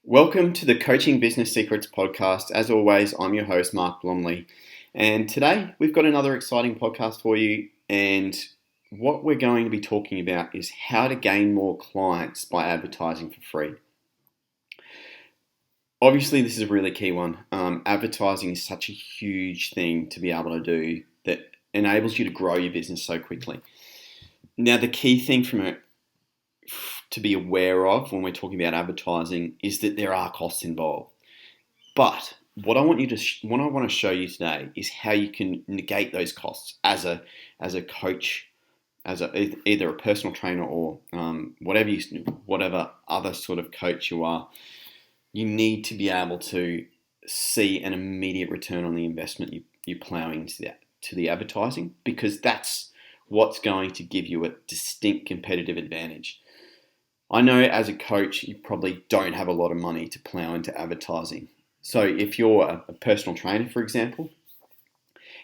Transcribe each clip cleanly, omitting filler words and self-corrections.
Welcome to the Coaching Business Secrets podcast. As always, I'm your host, Mark Blomley. And today we've got another exciting podcast for you. And what we're going to be talking about is how to gain more clients by advertising for free. Obviously, this is a really key one. Advertising is such a huge thing to be able to do that enables you to grow your business so quickly. Now, the key thing to be aware of when we're talking about advertising is that there are costs involved. But what I want to show you today is how you can negate those costs as a coach, either a personal trainer or whatever other sort of coach you are. You need to be able to see an immediate return on the investment you're plowing to the advertising, because that's what's going to give you a distinct competitive advantage. I know as a coach, you probably don't have a lot of money to plow into advertising. So if you're a personal trainer, for example,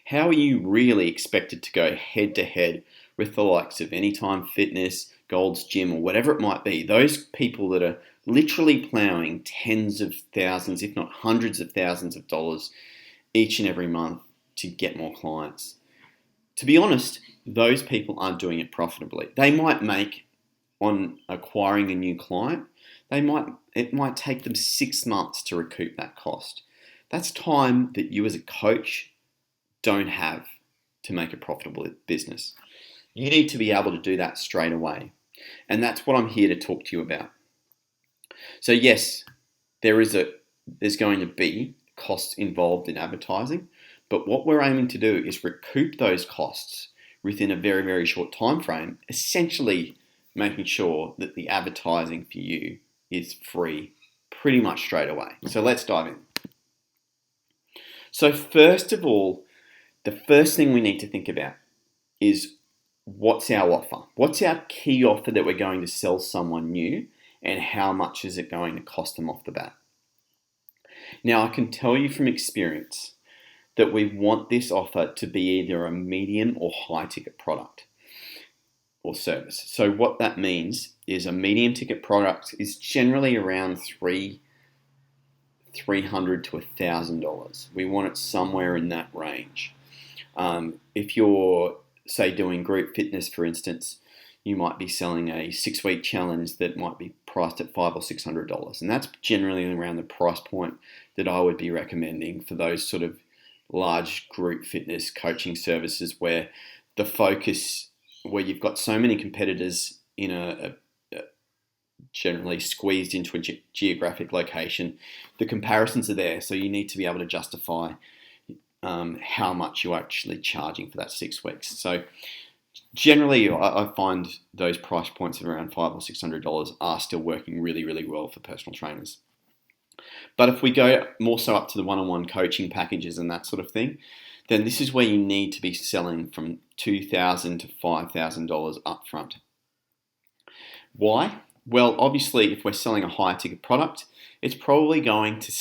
how are you really expected to go head to head with the likes of Anytime Fitness, Gold's Gym, or whatever it might be? Those people that are literally plowing tens of thousands, if not hundreds of thousands of dollars each and every month to get more clients. To be honest, those people aren't doing it profitably. They might make on acquiring a new client, it might take them 6 months to recoup that cost. That's time that you as a coach don't have to make a profitable business. You need to be able to do that straight away. And that's what I'm here to talk to you about. So yes, there's going to be costs involved in advertising, but what we're aiming to do is recoup those costs within a very, very short time frame, essentially making sure that the advertising for you is free pretty much straight away. So let's dive in. So first of all, the first thing we need to think about is what's our offer? What's our key offer that we're going to sell someone new, and how much is it going to cost them off the bat? Now, I can tell you from experience that we want this offer to be either a medium or high ticket product or service. So what that means is a medium ticket product is generally around $300 to $1,000. We want it somewhere in that range. If you're, say, doing group fitness, for instance, you might be selling a 6-week challenge that might be priced at $500 or $600, and that's generally around the price point that I would be recommending for those sort of large group fitness coaching services where the focus, where you've got so many competitors in a generally squeezed into a geographic location, the comparisons are there. So you need to be able to justify how much you're actually charging for that 6 weeks. So generally, I find those price points of around $500 or $600 are still working really, really well for personal trainers. But if we go more so up to the one-on-one coaching packages and that sort of thing, then this is where you need to be selling from $2,000 to $5,000 upfront. Why? Well, obviously, if we're selling a higher ticket product, it's probably going to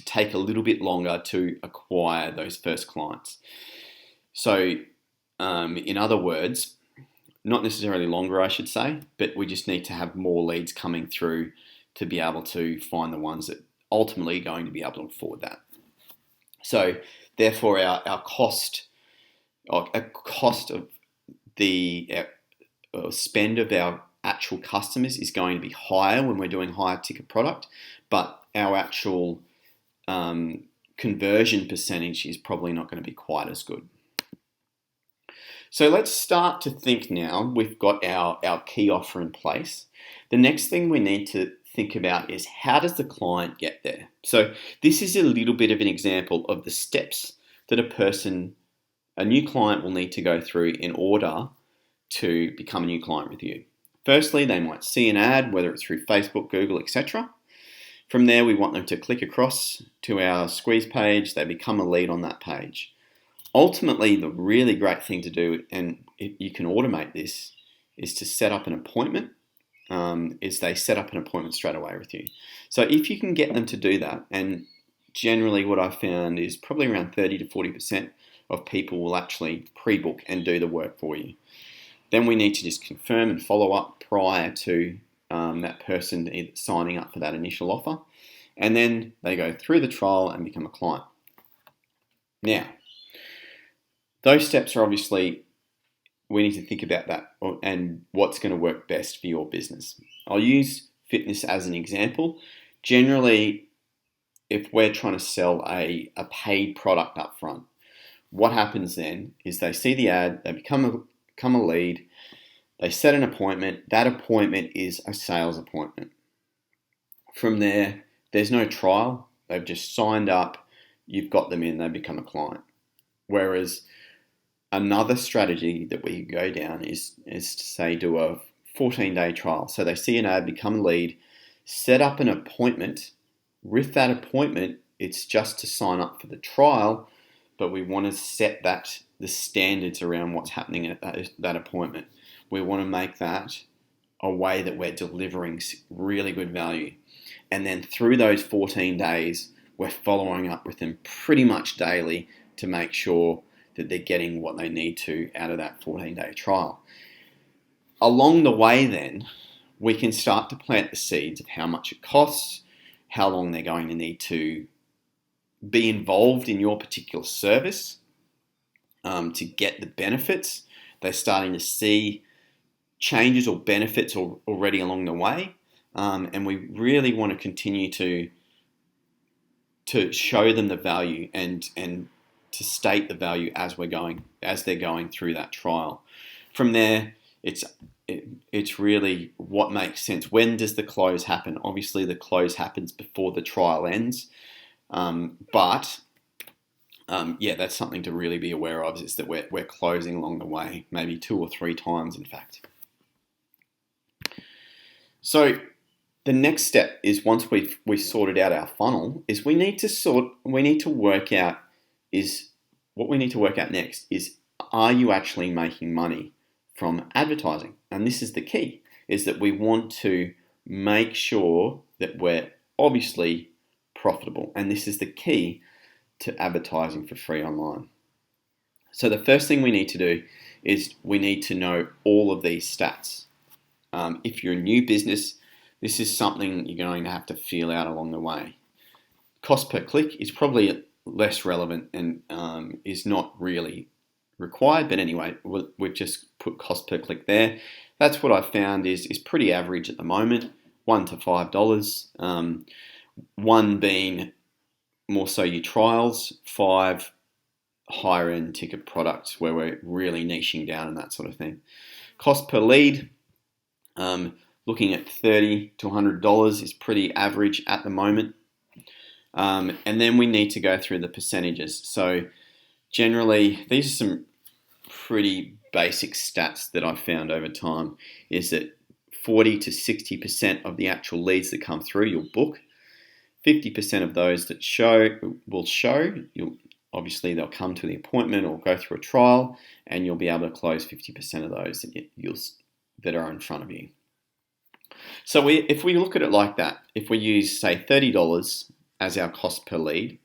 take a little bit longer to acquire those first clients. So, in other words, not necessarily longer, I should say, but we just need to have more leads coming through to be able to find the ones that ultimately are going to be able to afford that. So, therefore, our cost of the spend of our actual customers is going to be higher when we're doing higher ticket product, but our actual conversion percentage is probably not going to be quite as good. So let's start to think now we've got our key offer in place. The next thing we need to think about is, how does the client get there? So this is a little bit of an example of the steps that a new client will need to go through in order to become a new client with you. Firstly, they might see an ad, whether it's through Facebook, Google, etc. From there, we want them to click across to our squeeze page. They become a lead on that page. Ultimately, the really great thing to do, and you can automate this, is to set up an appointment. They set up an appointment straight away with you. So if you can get them to do that, and generally what I found is probably around 30 to 40% of people will actually pre-book and do the work for you. Then we need to just confirm and follow up prior to that person signing up for that initial offer, and then they go through the trial and become a client. Now, those steps are obviously, we need to think about that and what's going to work best for your business. I'll use fitness as an example. Generally, if we're trying to sell a paid product up front, what happens then is they see the ad, they become a lead, they set an appointment. That appointment is a sales appointment. From there, there's no trial. They've just signed up. You've got them in. They become a client. Whereas another strategy that we go down is to say do a 14-day trial. So they see an ad, become a lead, set up an appointment. With that appointment, it's just to sign up for the trial, but we want to set the standards around what's happening at that appointment. We want to make that a way that we're delivering really good value. And then through those 14 days, we're following up with them pretty much daily to make sure that they're getting what they need to out of that 14-day trial. Along the way then, we can start to plant the seeds of how much it costs, how long they're going to need to be involved in your particular service to get the benefits. They're starting to see changes or benefits already along the way, and we really want to continue to show them the value and to state the value as they're going through that trial. From there, it's really what makes sense. When does the close happen? Obviously, the close happens before the trial ends, but that's something to really be aware of, is that we're closing along the way, maybe 2 or 3 times, in fact. So the next step is, once we've sorted out our funnel, is what we need to work out next is, are you actually making money from advertising? And this is the key, is that we want to make sure that we're obviously profitable. And this is the key to advertising for free online. So the first thing we need to do is we need to know all of these stats. If you're a new business, this is something you're going to have to feel out along the way. Cost per click is probably less relevant and is not really required, but anyway, we've just put cost per click there. That's what I found is pretty average at the moment, $1 to $5. One being more so your trials, 5 higher end ticket products where we're really niching down and that sort of thing. Cost per lead, looking at $30 to $100 is pretty average at the moment. And then we need to go through the percentages. So generally, these are some pretty basic stats that I've found over time, is that 40 to 60% of the actual leads that come through, you'll book. 50% of those that will show. Obviously, they'll come to the appointment or go through a trial, and you'll be able to close 50% of those that are in front of you. So if we look at it like that, if we use, say, $30 as our cost per lead,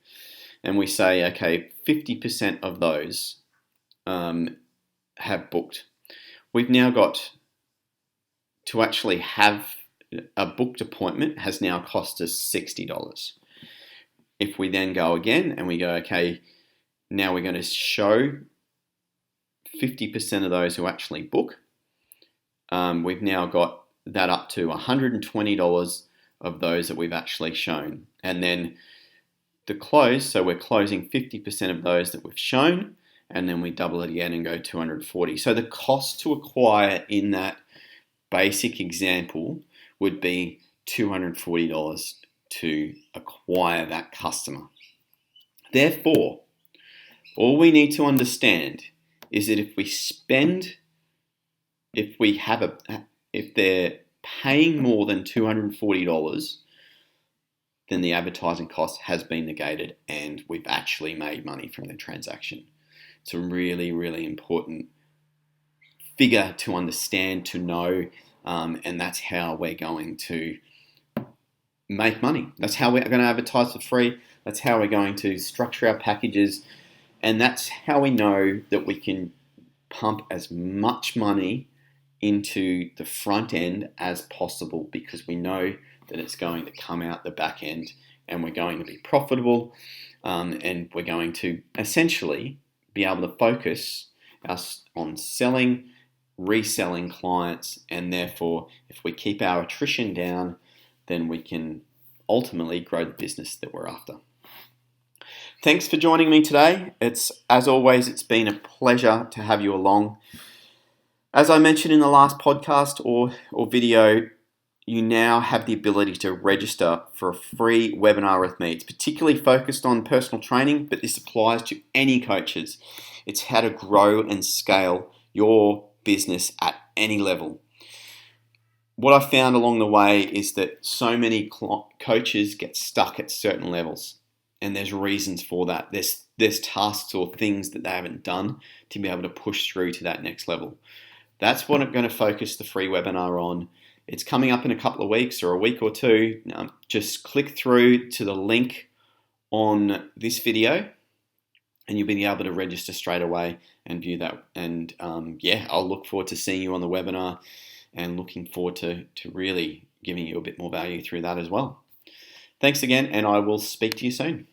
and we say, okay, 50% of those have booked, we've now got to actually have a booked appointment has now cost us $60. If we then go again and we go, okay, now we're going to show 50% of those who actually book, we've now got that up to $120 of those that we've actually shown. And then the close, so we're closing 50% of those that we've shown, and then we double it again and go $240. So the cost to acquire in that basic example would be $240 to acquire that customer. Therefore, all we need to understand is that if they're paying more than $240, then the advertising cost has been negated and we've actually made money from the transaction. It's a really, really important figure to understand, to know, and that's how we're going to make money. That's how we're going to advertise for free. That's how we're going to structure our packages. And that's how we know that we can pump as much money into the front end as possible, because we know that it's going to come out the back end and we're going to be profitable, and we're going to essentially be able to focus us on selling, reselling clients, and therefore if we keep our attrition down, then we can ultimately grow the business that we're after. Thanks for joining me today. As always, it's been a pleasure to have you along. As I mentioned in the last podcast or video, you now have the ability to register for a free webinar with me. It's particularly focused on personal training, but this applies to any coaches. It's how to grow and scale your business at any level. What I found along the way is that so many coaches get stuck at certain levels, and there's reasons for that. There's tasks or things that they haven't done to be able to push through to that next level. That's what I'm going to focus the free webinar on. It's coming up in a couple of weeks or a week or two. Just click through to the link on this video and you'll be able to register straight away and view that. And I'll look forward to seeing you on the webinar and looking forward to really giving you a bit more value through that as well. Thanks again, and I will speak to you soon.